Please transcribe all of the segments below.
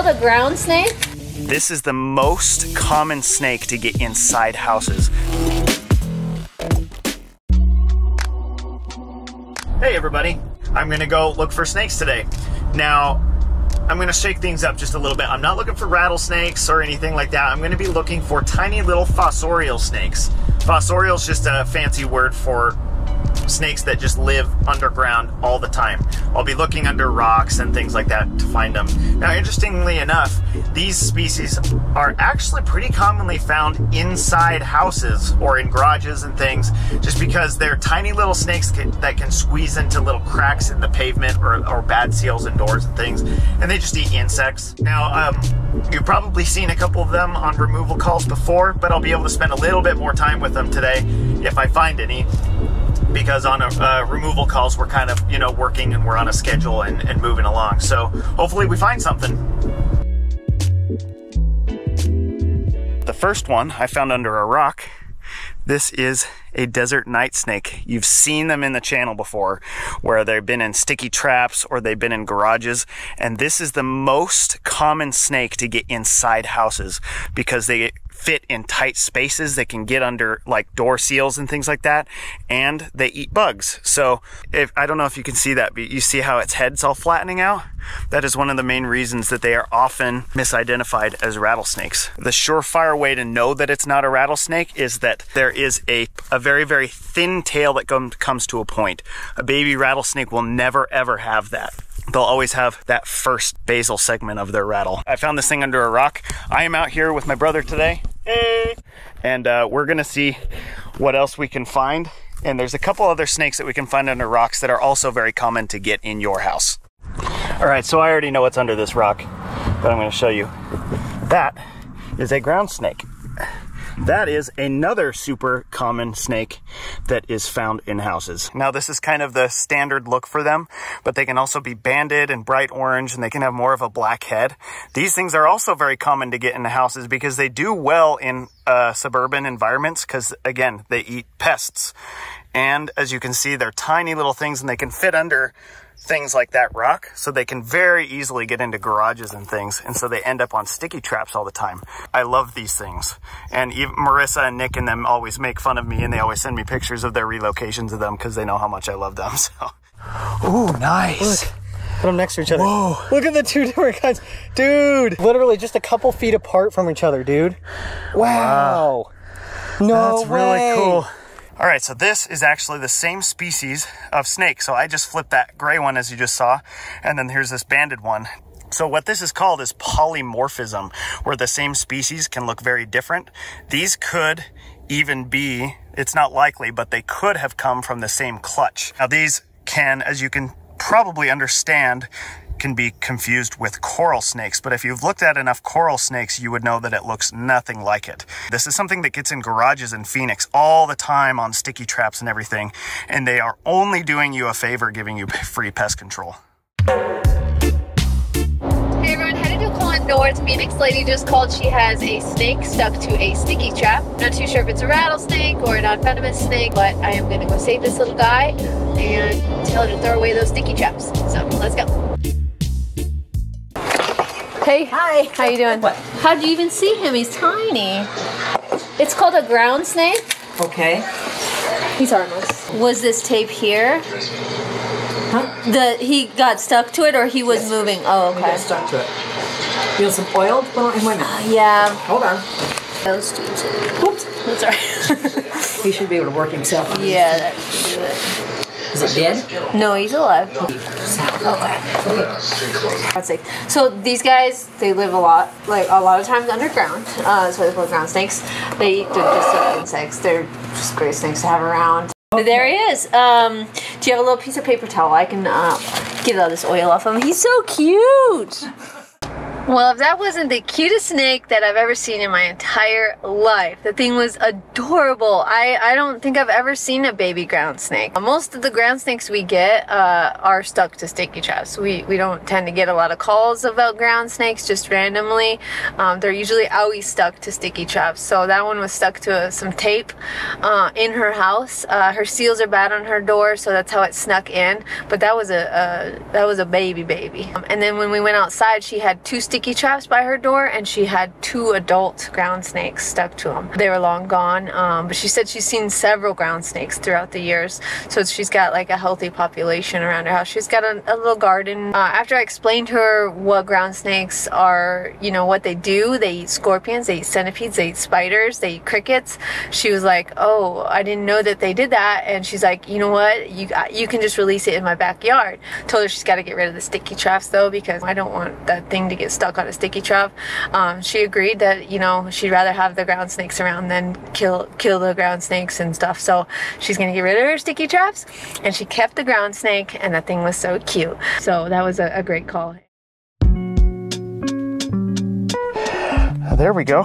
called a ground snake? This is the most common snake to get inside houses. Hey everybody, I'm gonna go look for snakes today. Now, I'm gonna shake things up just a little bit. I'm not looking for rattlesnakes or anything like that. I'm gonna be looking for tiny little fossorial snakes. Fossorial is just a fancy word for snakes that just live underground all the time. I'll be looking under rocks and things like that to find them. Now, interestingly enough, these species are actually pretty commonly found inside houses or in garages and things, just because they're tiny little snakes that can squeeze into little cracks in the pavement or bad seals in doors and things, and they just eat insects. Now, you've probably seen a couple of them on removal calls before, but I'll be able to spend a little bit more time with them today if I find any, because on removal calls we're kind of, you know, working and we're on a schedule and moving along. So hopefully we find something. The first one I found under a rock. This is a desert night snake. You've seen them in the channel before, where they've been in sticky traps or they've been in garages. And this is the most common snake to get inside houses because they fit in tight spaces. They can get under like door seals and things like that, and they eat bugs. So I don't know if you can see that, but you see how its head's all flattening out? That is one of the main reasons that they are often misidentified as rattlesnakes. The surefire way to know that it's not a rattlesnake is that there is a very, very thin tail that comes to a point. A baby rattlesnake will never ever have that. They'll always have that first basal segment of their rattle. I found this thing under a rock. I am out here with my brother today. Hey! And we're gonna see what else we can find. And there's a couple other snakes that we can find under rocks that are also very common to get in your house. All right, so I already know what's under this rock, but I'm gonna show you. That is a ground snake. That is another super common snake that is found in houses. Now, this is kind of the standard look for them, but they can also be banded and bright orange, and they can have more of a black head. These things are also very common to get into houses because they do well in suburban environments because, again, they eat pests. And as you can see, they're tiny little things and they can fit under things like that rock, so they can very easily get into garages and things, and so they end up on sticky traps all the time. I love these things, and even Marissa and Nick and them always make fun of me, and they always send me pictures of their relocations of them because they know how much I love them. So, ooh, nice. Look, put them next to each other. Whoa. Look at the two different kinds. Dude, literally just a couple feet apart from each other, dude. Wow. No That's way. really cool. All right, so this is actually the same species of snake. So I just flipped that gray one as you just saw, and then here's this banded one. So what this is called is polymorphism, where the same species can look very different. These could even be, it's not likely, but they could have come from the same clutch. Now these can, as you can probably understand, can be confused with coral snakes, but if you've looked at enough coral snakes, you would know that it looks nothing like it. This is something that gets in garages in Phoenix all the time on sticky traps and everything, and they are only doing you a favor giving you free pest control. Hey everyone, headed to Colin North. Phoenix lady just called. She has a snake stuck to a sticky trap. Not too sure if it's a rattlesnake or a non-venomous snake, but I am gonna go save this little guy and tell her to throw away those sticky traps. So let's go. Hey. Hi. How you doing? What? How'd you even see him? He's tiny. It's called a ground snake. Okay. He's harmless. Was this tape here? Huh? He got stuck to it, or he was moving? Oh, okay. He got stuck to it. You want some oil? Put on him. Wait a minute. Yeah. Hold on. Those dudes. Oops. That's alright. He should be able to work himself. Yeah, that should do it. Is it dead? No, he's alive. Okay. That's safe. So these guys, they live a lot of times underground. That's why they're called ground snakes. They're just insects. They're just great snakes to have around. Okay. There he is. Do you have a little piece of paper towel? I can get all this oil off him. He's so cute. Well, if that wasn't the cutest snake that I've ever seen in my entire life. The thing was adorable. I don't think I've ever seen a baby ground snake. Most of the ground snakes we get are stuck to sticky traps. We don't tend to get a lot of calls about ground snakes just randomly. They're usually always stuck to sticky traps. So that one was stuck to some tape in her house. Her seals are bad on her door, so that's how it snuck in. But that was a baby. And then when we went outside, she had two sticky sticky traps by her door, and she had 2 adult ground snakes stuck to them. They were long gone, but she said she's seen several ground snakes throughout the years, so she's got like a healthy population around her house. She's got a little garden. After I explained to her what ground snakes are, you know, what they do, they eat scorpions, they eat centipedes, they eat spiders, they eat crickets, she was like, oh, I didn't know that they did that. And she's like, you know what, you can just release it in my backyard. Told her she's got to get rid of the sticky traps though, because I don't want that thing to get stuck on a sticky trap. She agreed that, you know, she'd rather have the ground snakes around than kill the ground snakes and stuff. So she's gonna get rid of her sticky traps, and she kept the ground snake, and that thing was so cute. So that was a great call. There we go.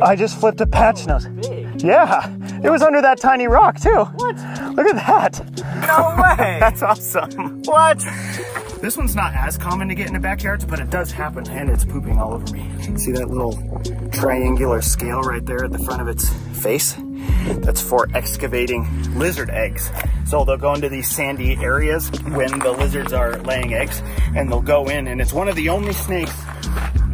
I just flipped a patch nose. Yeah, it was under that tiny rock too. What? Look at that. No way. That's awesome. What? This one's not as common to get in the backyards, but it does happen, and it's pooping all over me. You can see that little triangular scale right there at the front of its face. That's for excavating lizard eggs. So they'll go into these sandy areas when the lizards are laying eggs, and they'll go in, and it's one of the only snakes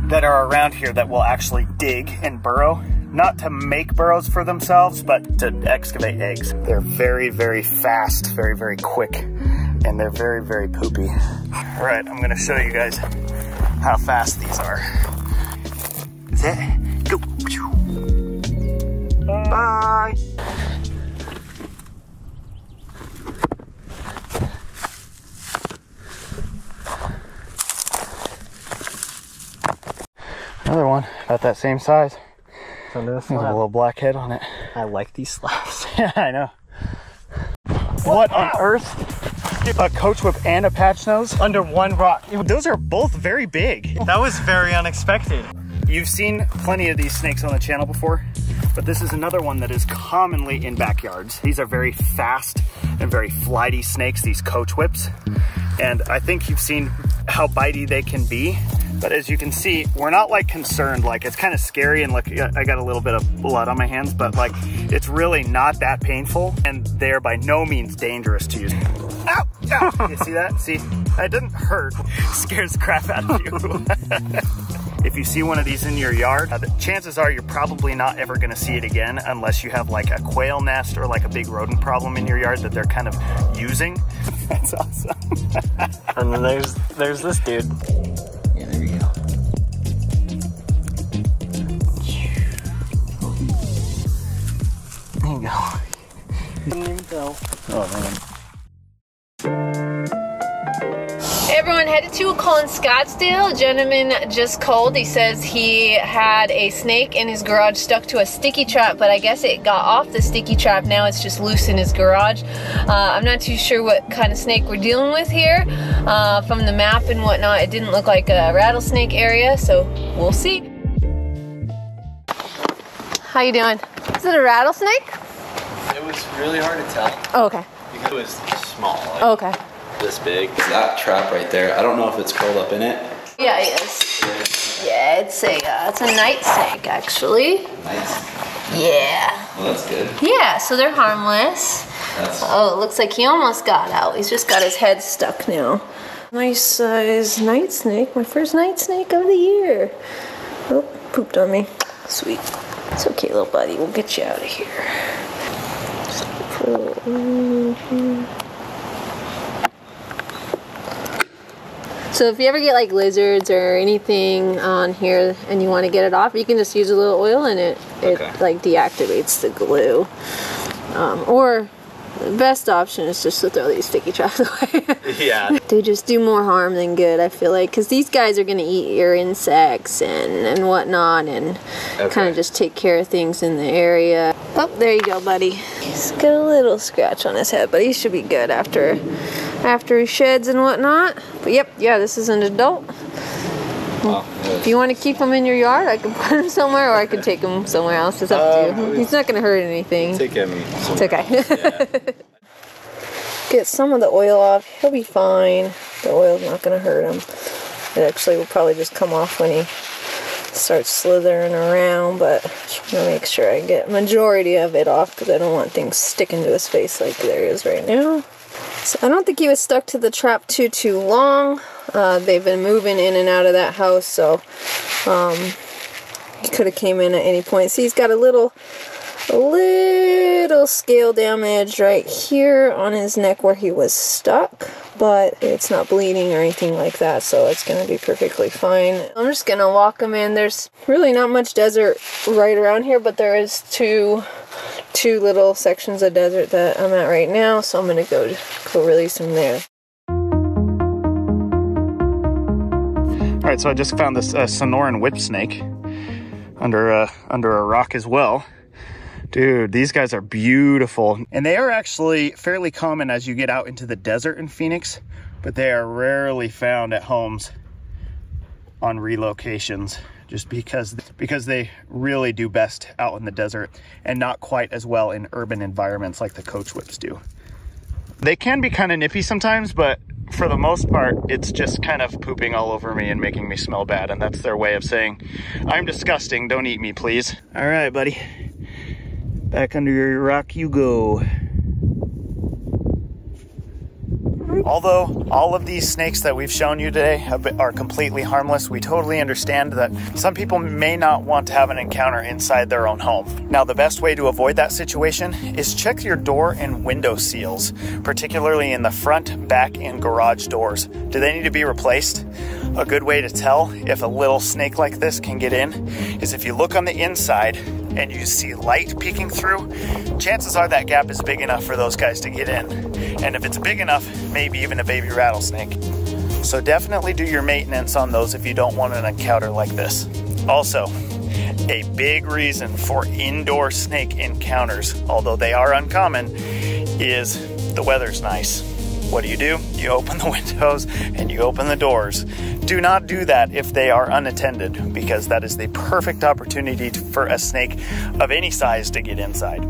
that are around here that will actually dig and burrow. Not to make burrows for themselves, but to excavate eggs. They're very, very fast, very, very quick, and they're very, very poopy. All right, I'm gonna show you guys how fast these are. Is it? Go. Bye. Another one, about that same size. Under the There's a slab. little black head on it. I like these slabs. Yeah, I know. What on earth? A coach whip and a patch nose? Under one rock. Those are both very big. That was very unexpected. You've seen plenty of these snakes on the channel before, but this is another one that is commonly in backyards. These are very fast and very flighty snakes, these coach whips. And I think you've seen how bitey they can be. But as you can see, we're not like concerned, like it's kind of scary, and look, I got a little bit of blood on my hands, but like it's really not that painful, and they're by no means dangerous to use. Ow! Ow! You see that? See, that didn't hurt. Scares the crap out of you. If you see one of these in your yard, the chances are you're probably not ever gonna see it again unless you have like a quail nest or like a big rodent problem in your yard that they're kind of using. That's awesome. And then there's this dude. Yeah, there we go. There you go. Didn't even go. Oh man. Everyone headed to a call in Scottsdale. A gentleman just called. He says he had a snake in his garage stuck to a sticky trap, but I guess it got off the sticky trap. Now it's just loose in his garage. I'm not too sure what kind of snake we're dealing with here. From the map and whatnot, it didn't look like a rattlesnake area, so we'll see. How you doing? Is it a rattlesnake? It was really hard to tell. Oh, okay. Because it was small, like Okay. this big. That trap right there, I don't know if it's curled up in it. Yeah, it is. Yeah, it's a night snake, actually. Nice. Yeah. Well, that's good. Yeah, so they're harmless. Oh, it looks like he almost got out. He's just got his head stuck now. Nice size night snake. My first night snake of the year. Oh, pooped on me. Sweet. It's okay, little buddy. We'll get you out of here. So if you ever get like lizards or anything on here and you want to get it off, you can just use a little oil and it like deactivates the glue. Or the best option is just to throw these sticky traps away. Yeah. They just do more harm than good, I feel like, because these guys are going to eat your insects and whatnot, and kind of just take care of things in the area. Oh, there you go, buddy. He's got a little scratch on his head, but he should be good after he sheds and whatnot. But yep, yeah, this is an adult. Wow. If you want to keep him in your yard, I can put him somewhere, or I can take him somewhere else. It's up to you. He's not going to hurt anything. Take him. It's okay. Yeah. Get some of the oil off. He'll be fine. The oil's not going to hurt him. It actually will probably just come off when he starts slithering around, but I'm going to make sure I get majority of it off because I don't want things sticking to his face like there is right now. So I don't think he was stuck to the trap too long. They've been moving in and out of that house, so he could have came in at any point. See, he's got a little scale damage right here on his neck where he was stuck, but it's not bleeding or anything like that, so it's going to be perfectly fine. I'm just going to walk him in. There's really not much desert right around here, but there is two little sections of desert that I'm at right now, so I'm going to go release him there. All right, so I just found this Sonoran Whip snake under a rock as well. Dude, these guys are beautiful. And they are actually fairly common as you get out into the desert in Phoenix, but they are rarely found at homes on relocations, just because they really do best out in the desert and not quite as well in urban environments like the coach whips do. They can be kind of nippy sometimes, but for the most part, it's just kind of pooping all over me and making me smell bad. And that's their way of saying, I'm disgusting, don't eat me, please. All right, buddy. Back under your rock you go. Although all of these snakes that we've shown you today are completely harmless, we totally understand that some people may not want to have an encounter inside their own home. Now, the best way to avoid that situation is check your door and window seals, particularly in the front, back, and garage doors. Do they need to be replaced? A good way to tell if a little snake like this can get in is if you look on the inside and you see light peeking through, chances are that gap is big enough for those guys to get in. And if it's big enough, maybe even a baby rattlesnake. So definitely do your maintenance on those if you don't want an encounter like this. Also, a big reason for indoor snake encounters, although they are uncommon, is the weather's nice. What do? You open the windows and you open the doors. Do not do that if they are unattended, because that is the perfect opportunity for a snake of any size to get inside.